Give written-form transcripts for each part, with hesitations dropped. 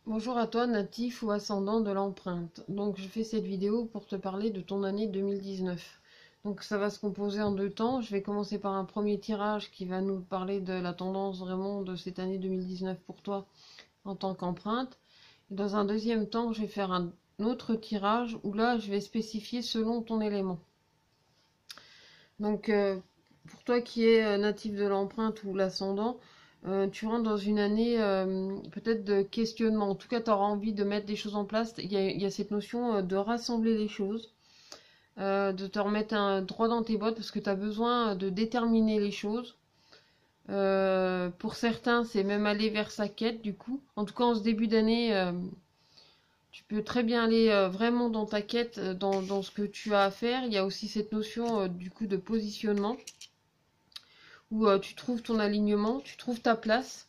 Bonjour à toi, natif ou ascendant de l'empreinte. Donc je fais cette vidéo pour te parler de ton année 2019. Donc ça va se composer en deux temps. Je vais commencer par un premier tirage qui va nous parler de la tendance vraiment de cette année 2019 pour toi en tant qu'empreinte. Et dans un deuxième temps, je vais faire un autre tirage où là je vais spécifier selon ton élément. Donc pour toi qui es natif de l'empreinte ou l'ascendant, tu rentres dans une année peut-être de questionnement. En tout cas, tu auras envie de mettre des choses en place. Il y a cette notion de rassembler les choses, de te remettre un droit dans tes bottes parce que tu as besoin de déterminer les choses. Pour certains, c'est même aller vers sa quête du coup. En tout cas, en ce début d'année, tu peux très bien aller vraiment dans ta quête, dans ce que tu as à faire. Il y a aussi cette notion du coup de positionnement où tu trouves ton alignement, tu trouves ta place.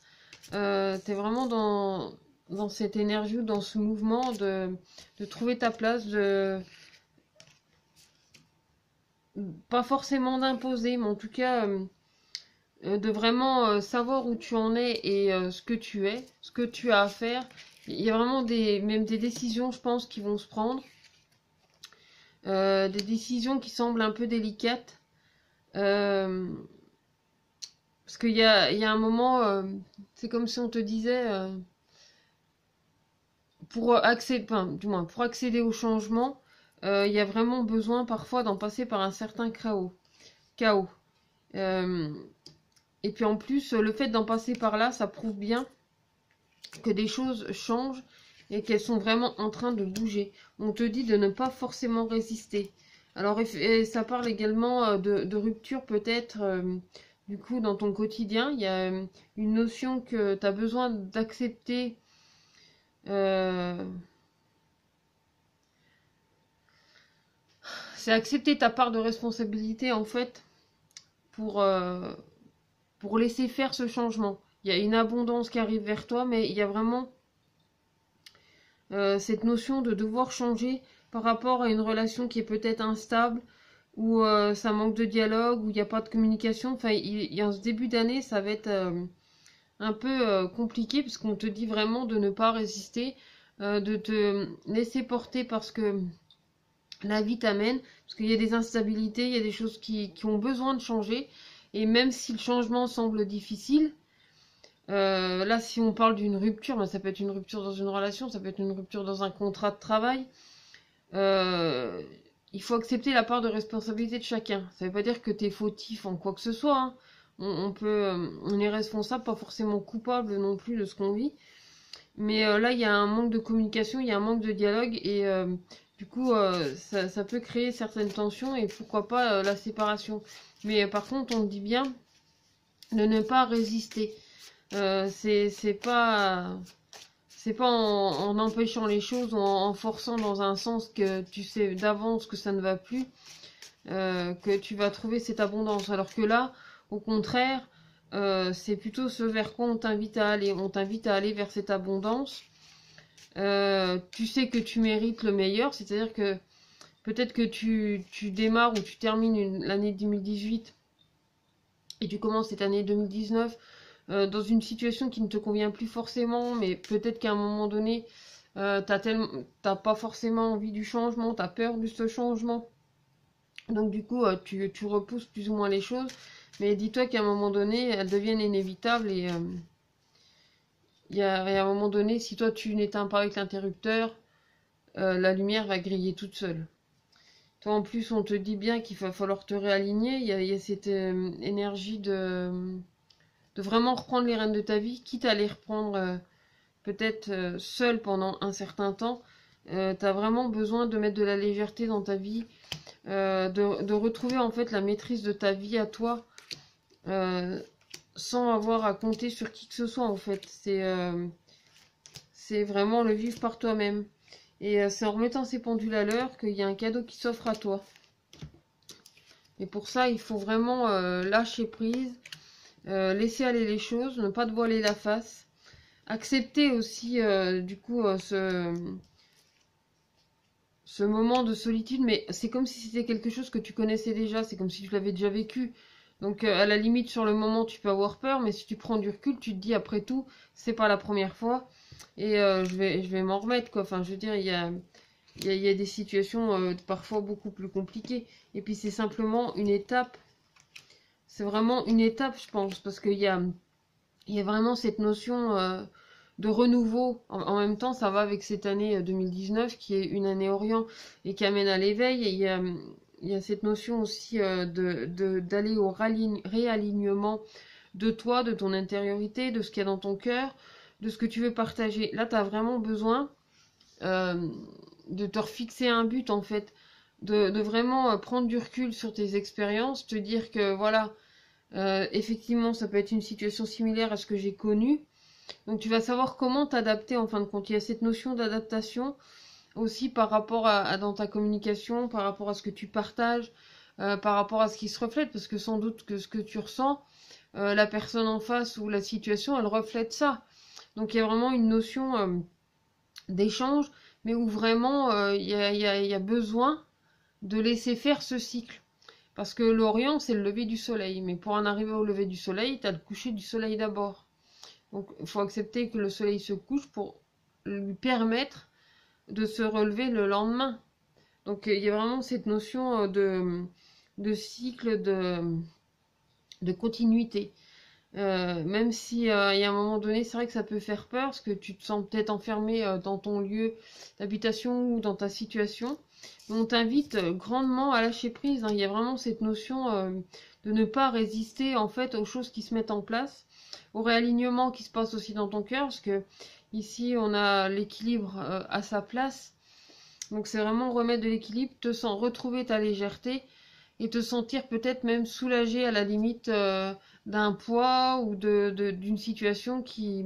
Tu es vraiment dans cette énergie ou dans ce mouvement de trouver ta place, pas forcément d'imposer, mais en tout cas de vraiment savoir où tu en es et ce que tu es, ce que tu as à faire. Il y a vraiment même des décisions, je pense, qui vont se prendre. Des décisions qui semblent un peu délicates. Parce qu'il y a un moment, c'est comme si on te disait, pour accéder, enfin, du moins, pour accéder au changement, il y a vraiment besoin parfois d'en passer par un certain chaos. Euh, et puis en plus, le fait d'en passer par là, ça prouve bien que des choses changent et qu'elles sont vraiment en train de bouger. On te dit de ne pas forcément résister. Alors, et ça parle également de rupture peut-être, du coup, dans ton quotidien. Il y a une notion que tu as besoin d'accepter. euh, c'est accepter ta part de responsabilité, en fait, pour, euh, pour laisser faire ce changement. Il y a une abondance qui arrive vers toi, mais il y a vraiment cette notion de devoir changer par rapport à une relation qui est peut-être instable, où ça manque de dialogue, où il n'y a pas de communication. Enfin, il y a ce début d'année, ça va être un peu compliqué, parce qu'on te dit vraiment de ne pas résister, de te laisser porter parce que la vie t'amène, parce qu'il y a des instabilités, il y a des choses qui ont besoin de changer, et même si le changement semble difficile, là, si on parle d'une rupture, ben, ça peut être une rupture dans une relation, ça peut être une rupture dans un contrat de travail. Euh, il faut accepter la part de responsabilité de chacun. Ça ne veut pas dire que tu es fautif en quoi que ce soit, hein. On est responsable, pas forcément coupable non plus de ce qu'on vit. Mais là, il y a un manque de communication, il y a un manque de dialogue et du coup, ça peut créer certaines tensions et pourquoi pas la séparation. Mais par contre, on dit bien de ne pas résister. C'est pas en empêchant les choses ou en forçant dans un sens que tu sais d'avance que ça ne va plus, que tu vas trouver cette abondance. Alors que là, au contraire, c'est plutôt ce vers quoi on t'invite à aller. On t'invite à aller vers cette abondance. Tu sais que tu mérites le meilleur, c'est-à-dire que peut-être que tu démarres ou tu termines l'année 2018 et tu commences cette année 2019 dans une situation qui ne te convient plus forcément, mais peut-être qu'à un moment donné, t'as pas forcément envie du changement, t'as peur de ce changement. Donc du coup, tu repousses plus ou moins les choses, mais dis-toi qu'à un moment donné, elles deviennent inévitables et et à un moment donné, si toi tu n'éteins pas avec l'interrupteur, la lumière va griller toute seule. Toi en plus, on te dit bien qu'il va falloir te réaligner, il y a cette énergie de vraiment reprendre les rênes de ta vie, quitte à les reprendre peut-être seul pendant un certain temps. Tu as vraiment besoin de mettre de la légèreté dans ta vie, de retrouver en fait la maîtrise de ta vie à toi, euh, sans avoir à compter sur qui que ce soit en fait. C'est vraiment le vivre par toi-même. Et c'est en remettant ces pendules à l'heure qu'il y a un cadeau qui s'offre à toi. Et pour ça, il faut vraiment lâcher prise, laisser aller les choses, ne pas te voiler la face. Accepter aussi, du coup, ce moment de solitude, mais c'est comme si c'était quelque chose que tu connaissais déjà, c'est comme si tu l'avais déjà vécu. Donc à la limite sur le moment tu peux avoir peur, mais si tu prends du recul, tu te dis après tout, c'est pas la première fois et je vais m'en remettre quoi. Enfin je veux dire, il y a des situations parfois beaucoup plus compliquées. Et puis c'est simplement une étape, c'est vraiment une étape je pense, parce il y a vraiment cette notion de renouveau. En même temps, ça va avec cette année 2019 qui est une année Orient et qui amène à l'éveil. Et il y a cette notion aussi d'aller au réalignement de toi, de ton intériorité, de ce qu'il y a dans ton cœur, de ce que tu veux partager. Là, tu as vraiment besoin euh, de te refixer un but en fait, de vraiment prendre du recul sur tes expériences, te dire que voilà, effectivement, ça peut être une situation similaire à ce que j'ai connu. Donc tu vas savoir comment t'adapter en fin de compte. Il y a cette notion d'adaptation aussi par rapport à dans ta communication, par rapport à ce que tu partages, par rapport à ce qui se reflète, parce que sans doute que ce que tu ressens, la personne en face ou la situation, elle reflète ça. Donc il y a vraiment une notion d'échange, mais où vraiment il y a besoin de laisser faire ce cycle. Parce que l'Orient, c'est le lever du soleil, mais pour en arriver au lever du soleil, tu as le coucher du soleil d'abord. Donc il faut accepter que le soleil se couche pour lui permettre de se relever le lendemain. Donc il y a vraiment cette notion de cycle, de continuité. Même si il y a un moment donné, c'est vrai que ça peut faire peur, parce que tu te sens peut-être enfermé dans ton lieu d'habitation ou dans ta situation. Mais on t'invite grandement à lâcher prise, hein. Il y a vraiment cette notion de ne pas résister en fait aux choses qui se mettent en place, au réalignement qui se passe aussi dans ton cœur, parce que ici on a l'équilibre à sa place. Donc c'est vraiment remettre de l'équilibre, retrouver ta légèreté et te sentir peut-être même soulagé à la limite d'un poids ou d'une situation qui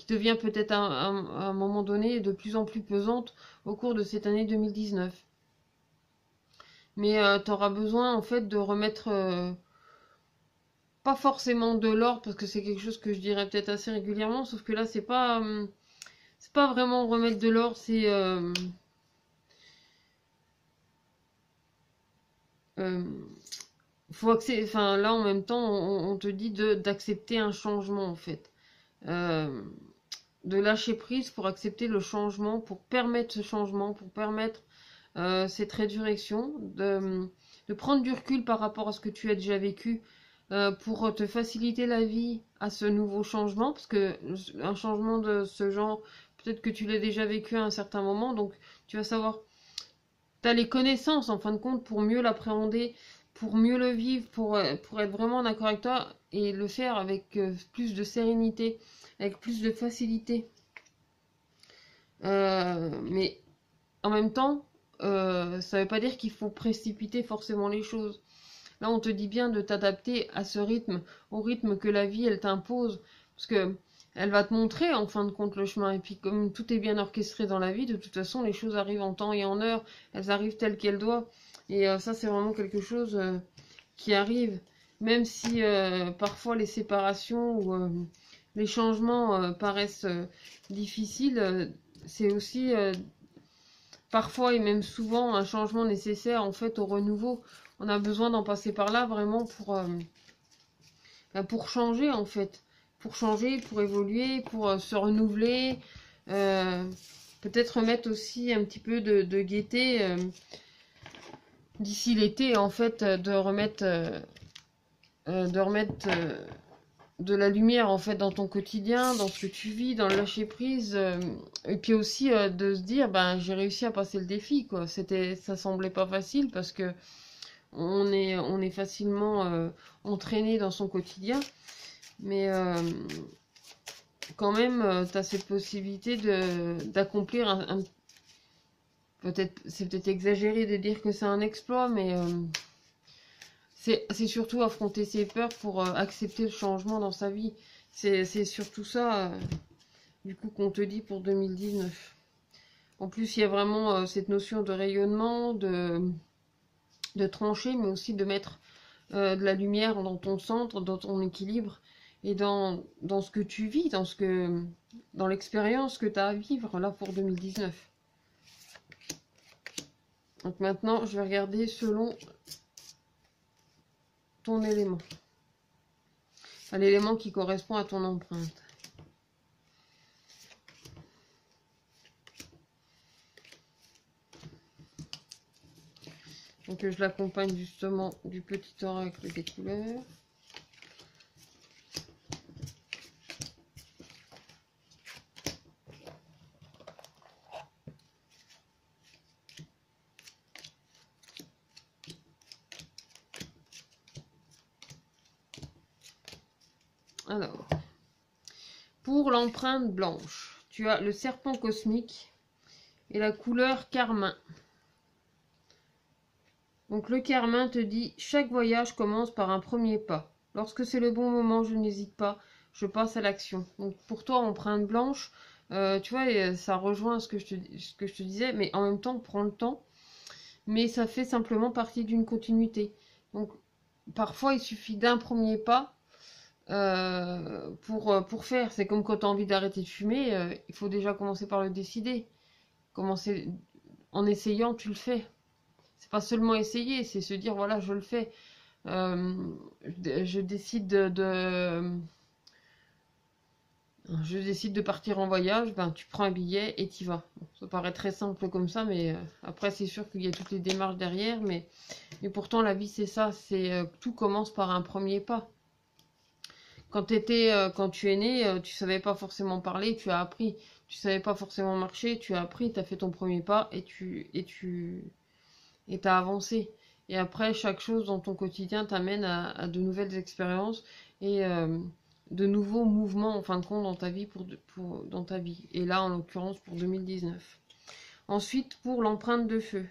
devient peut-être à un moment donné de plus en plus pesante au cours de cette année 2019. Mais tu auras besoin en fait de remettre pas forcément de l'ordre parce que c'est quelque chose que je dirais peut-être assez régulièrement, sauf que là c'est pas vraiment remettre de l'ordre, c'est euh, faut accepter, enfin là en même temps on te dit d'accepter un changement en fait. Euh, de lâcher prise pour accepter le changement, pour permettre ce changement, pour permettre cette résurrection, de prendre du recul par rapport à ce que tu as déjà vécu, pour te faciliter la vie à ce nouveau changement, parce que un changement de ce genre, peut-être que tu l'as déjà vécu à un certain moment, donc tu vas savoir, tu as les connaissances en fin de compte pour mieux l'appréhender, pour mieux le vivre, pour être vraiment en accord avec toi et le faire avec plus de sérénité, avec plus de facilité. Mais en même temps, ça ne veut pas dire qu'il faut précipiter forcément les choses. Là, on te dit bien de t'adapter à ce rythme, au rythme que la vie, elle t'impose. Parce que elle va te montrer, en fin de compte, le chemin. Et puis, comme tout est bien orchestré dans la vie, de toute façon, les choses arrivent en temps et en heure. Elles arrivent telles qu'elles doivent. Et ça, c'est vraiment quelque chose qui arrive. Même si parfois les séparations ou les changements paraissent difficiles, c'est aussi parfois et même souvent un changement nécessaire en fait au renouveau. On a besoin d'en passer par là vraiment pour changer en fait. Pour changer, pour évoluer, pour se renouveler. euh, Peut-être remettre aussi un petit peu de gaieté d'ici l'été en fait, de remettre de la lumière en fait dans ton quotidien, dans ce que tu vis, dans le lâcher prise, et puis aussi de se dire ben j'ai réussi à passer le défi quoi. Ça semblait pas facile parce que on est facilement entraîné dans son quotidien, mais quand même tu as cette possibilité de d'accomplir peut-être c'est peut-être exagéré de dire que c'est un exploit, mais c'est surtout affronter ses peurs pour accepter le changement dans sa vie. C'est surtout ça, du coup, qu'on te dit pour 2019. En plus, il y a vraiment cette notion de rayonnement, de trancher, mais aussi de mettre de la lumière dans ton centre, dans ton équilibre, et dans ce que tu vis, dans l'expérience que tu as à vivre là pour 2019. Donc maintenant, je vais regarder selon ton élément. Enfin, l'élément qui correspond à ton empreinte. Donc je l'accompagne justement du petit oracle des couleurs. Alors, pour l'empreinte blanche, tu as le serpent cosmique et la couleur carmin. Donc le carmin te dit, chaque voyage commence par un premier pas. Lorsque c'est le bon moment, je n'hésite pas, je passe à l'action. Donc pour toi, empreinte blanche, tu vois, ça rejoint ce que je te disais, mais en même temps, prends le temps. Mais ça fait simplement partie d'une continuité. Donc parfois, il suffit d'un premier pas pour faire. C'est comme quand tu as envie d'arrêter de fumer, il faut déjà commencer par le décider. Commencer en essayant, tu le fais. C'est pas seulement essayer, c'est se dire voilà, je le fais. Je décide je décide de partir en voyage, ben tu prends un billet et t'y vas. Bon, ça paraît très simple comme ça, mais après c'est sûr qu'il y a toutes les démarches derrière, mais pourtant la vie c'est ça, c'est tout commence par un premier pas. Quand tu es né, tu savais pas forcément parler, tu as appris. Tu savais pas forcément marcher, tu as appris, tu as fait ton premier pas et t'as avancé. Et après, chaque chose dans ton quotidien t'amène à de nouvelles expériences et de nouveaux mouvements en fin de compte dans ta vie dans ta vie. Et là, en l'occurrence, pour 2019. Ensuite, pour l'empreinte de feu,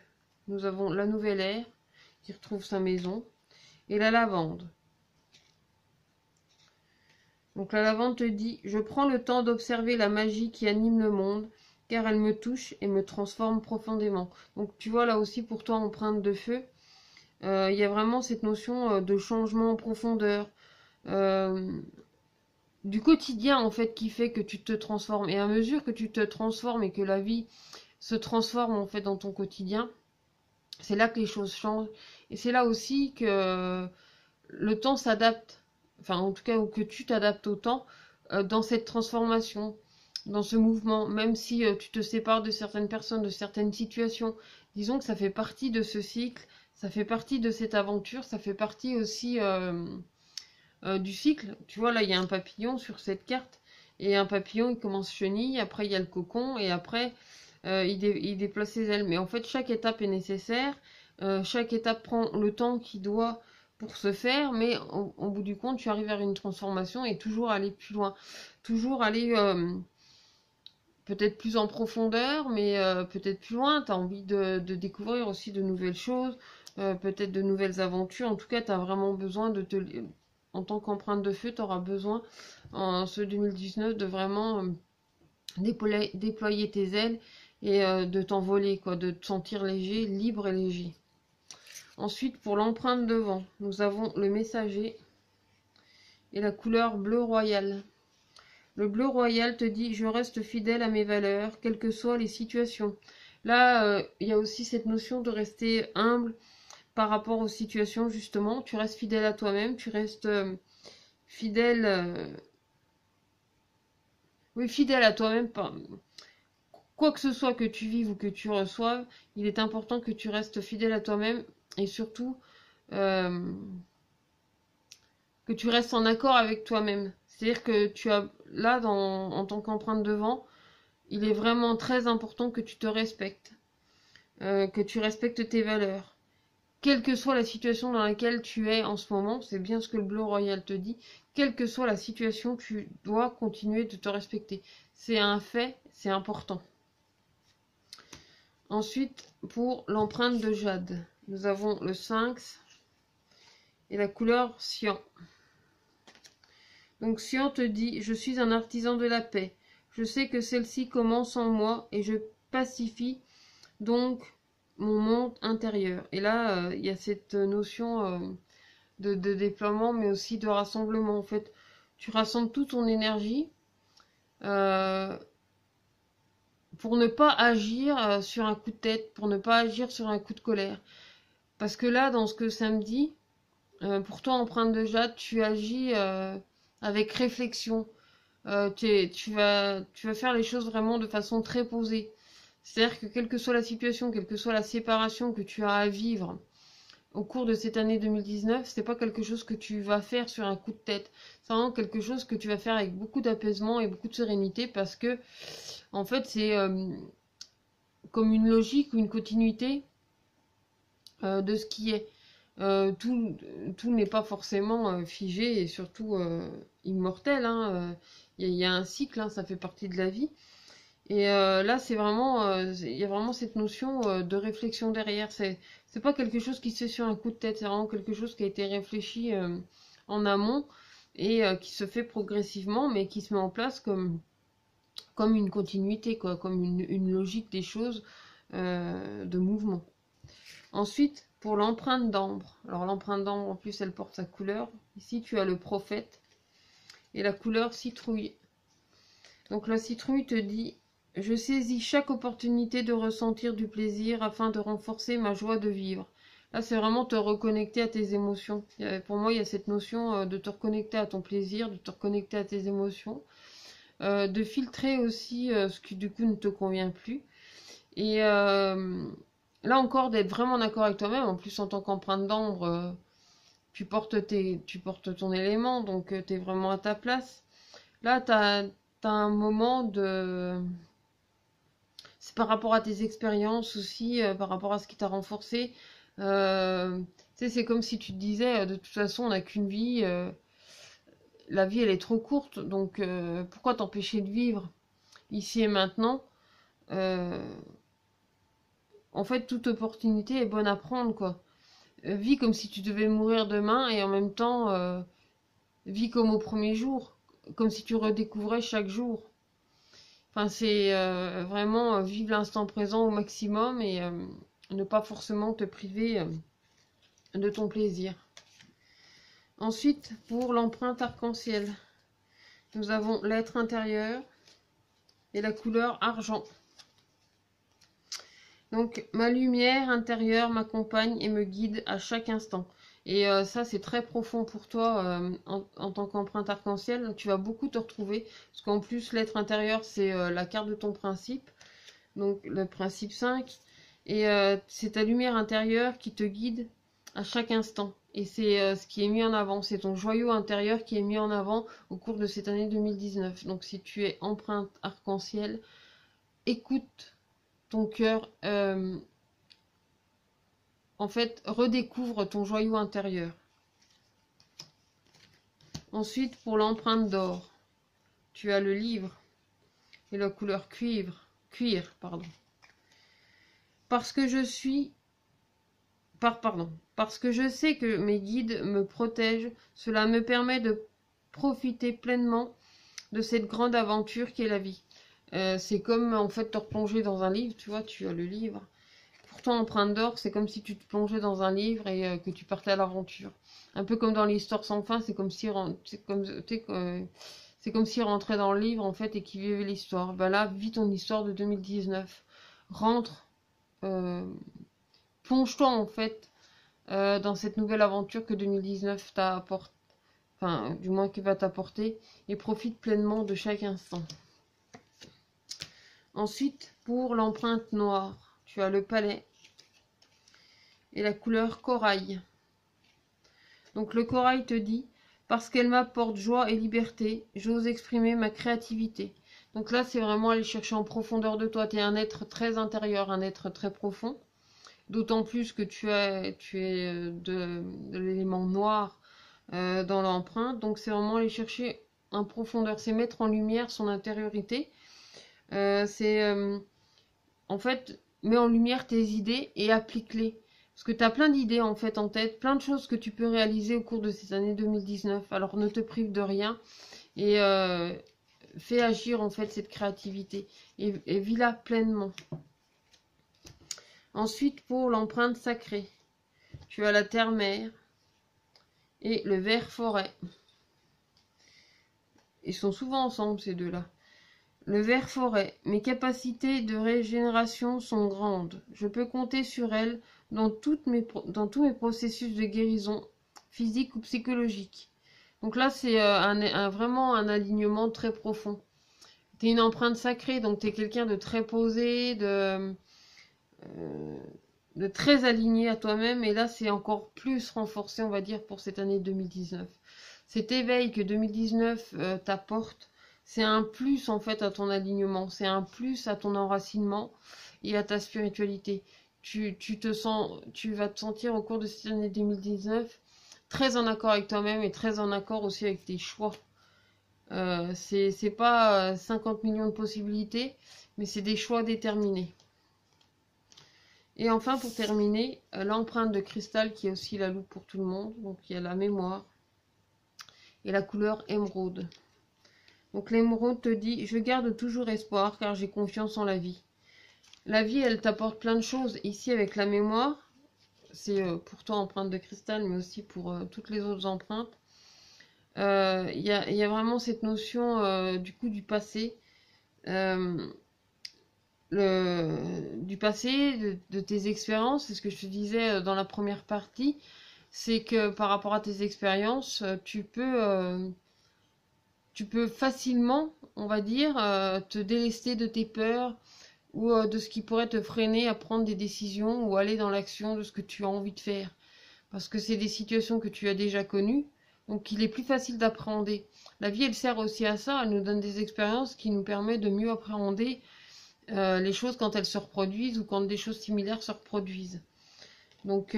nous avons la nouvelle ère qui retrouve sa maison et la lavande. Donc la lavande te dit, je prends le temps d'observer la magie qui anime le monde, car elle me touche et me transforme profondément. Donc tu vois là aussi pour toi, empreinte de feu, il y a vraiment cette notion de changement en profondeur, du quotidien en fait qui fait que tu te transformes. Et à mesure que tu te transformes et que la vie se transforme en fait dans ton quotidien, c'est là que les choses changent. Et c'est là aussi que le temps s'adapte. Enfin, en tout cas, ou que tu t'adaptes au temps dans cette transformation, dans ce mouvement, même si tu te sépares de certaines personnes, de certaines situations. Disons que ça fait partie de ce cycle, ça fait partie de cette aventure, ça fait partie aussi du cycle. Tu vois, là, il y a un papillon sur cette carte, et un papillon, il commence chenille, après il y a le cocon, et après, il déplace ses ailes. Mais en fait, chaque étape est nécessaire, chaque étape prend le temps qu'il doit pour se faire, mais au bout du compte, tu arrives vers une transformation et toujours aller plus loin, toujours aller peut-être plus en profondeur, mais peut-être plus loin, tu as envie de découvrir aussi de nouvelles choses, peut-être de nouvelles aventures, en tout cas, tu as vraiment besoin en tant qu'empreinte de feu, tu auras besoin en ce 2019 de vraiment déployer tes ailes et de t'envoler, quoi, de te sentir léger, libre et léger. Ensuite, pour l'empreinte de vent, nous avons le messager et la couleur bleu royal. Le bleu royal te dit « Je reste fidèle à mes valeurs, quelles que soient les situations ». Là, il y a aussi cette notion de rester humble par rapport aux situations, justement. Tu restes fidèle à toi-même, tu restes fidèle... oui, fidèle à toi-même. Quoi que ce soit que tu vives ou que tu reçoives, il est important que tu restes fidèle à toi-même et surtout que tu restes en accord avec toi-même. C'est-à-dire que tu as là, en tant qu'empreinte de vent, il est vraiment très important que tu te respectes, que tu respectes tes valeurs. Quelle que soit la situation dans laquelle tu es en ce moment, c'est bien ce que le bleu royal te dit, quelle que soit la situation, tu dois continuer de te respecter. C'est un fait, c'est important. Ensuite, pour l'empreinte de jade, nous avons le sphinx et la couleur cyan. Donc cyan te dit, je suis un artisan de la paix. Je sais que celle-ci commence en moi et je pacifie donc mon monde intérieur. Et là, il y a cette notion de déploiement, mais aussi de rassemblement. En fait, tu rassembles toute ton énergie pour ne pas agir sur un coup de tête, pour ne pas agir sur un coup de colère. Parce que là, dans ce que ça me dit, Pour toi, empreinte de jade, tu agis avec réflexion. Tu vas faire les choses vraiment de façon très posée. C'est-à-dire que quelle que soit la situation, quelle que soit la séparation que tu as à vivre au cours de cette année 2019, c'est pas quelque chose que tu vas faire sur un coup de tête. C'est vraiment quelque chose que tu vas faire avec beaucoup d'apaisement et beaucoup de sérénité parce que, en fait, c'est comme une logique ou une continuité de ce qui est. Tout n'est pas forcément figé et surtout immortel, hein. Il y a un cycle, hein, ça fait partie de la vie. Et là, c'est vraiment, il y a vraiment cette notion de réflexion derrière. C'est pas quelque chose qui se fait sur un coup de tête, c'est vraiment quelque chose qui a été réfléchi en amont et qui se fait progressivement, mais qui se met en place comme une continuité, quoi, comme une logique des choses de mouvement. Ensuite, pour l'empreinte d'ambre. Alors l'empreinte d'ambre, en plus, elle porte sa couleur. Ici, tu as le prophète et la couleur citrouille. Donc la citrouille te dit: je saisis chaque opportunité de ressentir du plaisir afin de renforcer ma joie de vivre. Là, c'est vraiment te reconnecter à tes émotions. Pour moi, il y a cette notion de te reconnecter à ton plaisir, de te reconnecter à tes émotions, de filtrer aussi ce qui du coup ne te convient plus. Et là encore, d'être vraiment d'accord avec toi-même. En plus, en tant qu'empreinte d'ambre, tu portes ton élément, donc tu es vraiment à ta place. Là, tu as un moment de... C'est par rapport à tes expériences aussi, par rapport à ce qui t'a renforcé. Tu sais, c'est comme si tu te disais, de toute façon, on n'a qu'une vie. La vie, elle est trop courte, donc pourquoi t'empêcher de vivre ici et maintenant? Euh, En fait, toute opportunité est bonne à prendre, quoi. Vis comme si tu devais mourir demain et en même temps, vis comme au premier jour, comme si tu redécouvrais chaque jour. Enfin, c'est vraiment vivre l'instant présent au maximum et ne pas forcément te priver de ton plaisir. Ensuite, pour l'empreinte arc-en-ciel, nous avons l'être intérieur et la couleur argent. Donc, ma lumière intérieure m'accompagne et me guide à chaque instant. Et ça, c'est très profond pour toi en tant qu'empreinte arc-en-ciel. Tu vas beaucoup te retrouver. Parce qu'en plus, l'être intérieur, c'est la carte de ton principe. Donc, le principe 5. Et c'est ta lumière intérieure qui te guide à chaque instant. Et c'est ce qui est mis en avant. C'est ton joyau intérieur qui est mis en avant au cours de cette année 2019. Donc, si tu es empreinte arc-en-ciel, écoute ton cœur, en fait, redécouvre ton joyau intérieur. Ensuite, pour l'empreinte d'or, tu as le livre et la couleur cuir, pardon. Parce que je sais que mes guides me protègent, cela me permet de profiter pleinement de cette grande aventure qu'est la vie. C'est comme en fait te replonger dans un livre, tu vois, tu as le livre. Pour toi, empreinte d'or, c'est comme si tu te plongeais dans un livre et que tu partais à l'aventure. Un peu comme dans l'histoire sans fin, c'est comme si s'il rentrait dans le livre en fait et qu'il vivait l'histoire. Ben là, vis ton histoire de 2019. Rentre, plonge-toi en fait dans cette nouvelle aventure que 2019 t'a apporté, enfin du moins qui va t'apporter, et profite pleinement de chaque instant. Ensuite, pour l'empreinte noire, tu as le palais et la couleur corail. Donc le corail te dit: parce qu'elle m'apporte joie et liberté, j'ose exprimer ma créativité. Donc là, c'est vraiment aller chercher en profondeur de toi. Tu es un être très intérieur, un être très profond. D'autant plus que tu es de l'élément noir dans l'empreinte. Donc c'est vraiment aller chercher en profondeur, c'est mettre en lumière son intériorité. En fait, mets en lumière tes idées et applique-les. Parce que tu as plein d'idées en fait en tête, plein de choses que tu peux réaliser au cours de cette année 2019. Alors ne te prive de rien et fais agir en fait cette créativité et vis-la pleinement. Ensuite, pour l'empreinte sacrée, tu as la terre-mer et le ver forêt. Ils sont souvent ensemble ces deux-là. Le ver forêt, mes capacités de régénération sont grandes. Je peux compter sur elles dans tous mes processus de guérison physique ou psychologique. Donc là, c'est vraiment un alignement très profond. Tu es une empreinte sacrée, donc tu es quelqu'un de très posé, de très aligné à toi-même. Et là, c'est encore plus renforcé, on va dire, pour cette année 2019. Cet éveil que 2019 t'apporte, c'est un plus en fait à ton alignement, c'est un plus à ton enracinement et à ta spiritualité. Tu vas te sentir au cours de cette année 2019 très en accord avec toi-même et très en accord aussi avec tes choix. C'est pas 50 millions de possibilités, mais c'est des choix déterminés. Et enfin, pour terminer, l'empreinte de cristal qui est aussi la loupe pour tout le monde. Donc il y a la mémoire et la couleur émeraude. Donc l'émeraude te dit, je garde toujours espoir car j'ai confiance en la vie. La vie, elle t'apporte plein de choses. Ici, avec la mémoire, c'est pour toi empreinte de cristal, mais aussi pour toutes les autres empreintes. Il y a vraiment cette notion du coup du passé. Du passé, de tes expériences, c'est ce que je te disais dans la première partie, c'est que par rapport à tes expériences, tu peux facilement, on va dire, te délester de tes peurs ou de ce qui pourrait te freiner à prendre des décisions ou aller dans l'action de ce que tu as envie de faire. Parce que c'est des situations que tu as déjà connues, donc il est plus facile d'appréhender. La vie, elle sert aussi à ça, elle nous donne des expériences qui nous permettent de mieux appréhender les choses quand elles se reproduisent ou quand des choses similaires se reproduisent. Donc,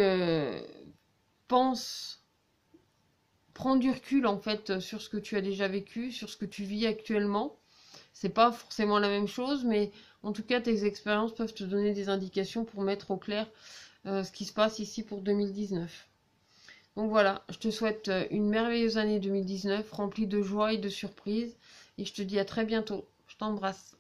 prends du recul en fait sur ce que tu as déjà vécu, sur ce que tu vis actuellement. C'est pas forcément la même chose, mais en tout cas, tes expériences peuvent te donner des indications pour mettre au clair ce qui se passe ici pour 2019. Donc voilà, je te souhaite une merveilleuse année 2019, remplie de joie et de surprises, et je te dis à très bientôt. Je t'embrasse.